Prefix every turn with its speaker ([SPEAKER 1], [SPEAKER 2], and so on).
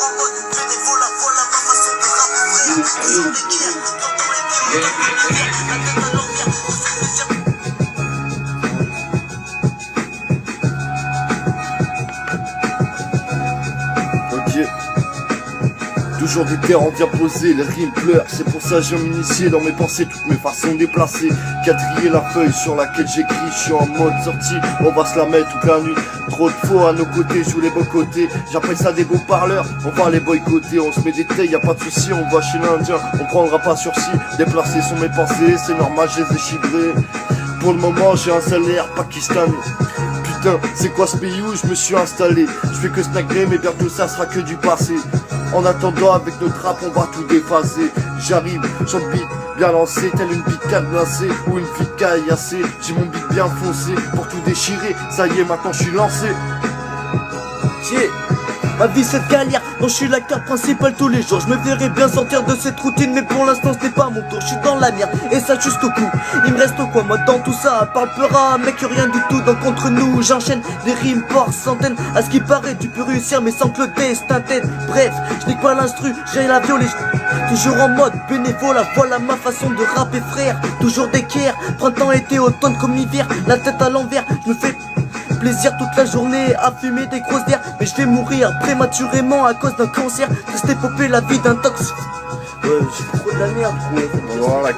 [SPEAKER 1] en mode bénévolat, voilà ma façon de rapper frère. Toujours des guerres, quand on était au top de la tête à l'envers, on se faisait.
[SPEAKER 2] Ok. Toujours des terres bien posées, les rimes pleurent. C'est pour ça que je viens m'initier dans mes pensées, toutes mes façons déplacées. Quadriller la feuille sur laquelle j'écris. Je suis en mode sortie, on va se la mettre toute la nuit. Trop de faux à nos côtés, joue les beaux côtés. J'appelle ça des beaux parleurs, on va les boycotter. On se met des tailles, y a pas de souci, on va chez l'Indien. On prendra pas sursis, déplacés sont mes pensées. C'est normal, je les ai chibrés. Pour le moment j'ai un salaire pakistanais. Putain, c'est quoi ce pays où je me suis installé? Je fais que snagger, mais bientôt ça sera que du passé. En attendant, avec notre rap, on va tout dépasser. J'arrive sur le beat, bien lancé, telle une bite cadenassée ou une fille caillassée. J'ai mon beat bien foncé pour tout déchirer. Ça y est, maintenant je suis lancé.
[SPEAKER 3] Yeah. Ma vie c'est galère, dont je suis l'acteur principal tous les jours. Je me verrais bien sortir de cette routine, mais pour l'instant ce n'est pas mon tour. Je suis dans la merde, et ça jusqu'au cou. Il me reste quoi moi dans tout ça? Parle pleura, mec rien du tout. Donc contre nous j'enchaîne des rimes par centaines. À ce qui paraît tu peux réussir mais sans que le destin t'aide. Bref, je n'ai pas l'instru, j'ai la violer. Toujours en mode bénévolat, voilà ma façon de rapper frère. Toujours d'équerre, printemps, été, automne comme hiver. La tête à l'envers, je me fais plaisir toute la journée à fumer des grosses bières. Mais je vais mourir prématurément à cause d'un cancer. Rester popé la vie d'un tox. Ouais, j'ai trop de la merde gros.
[SPEAKER 2] Voilà.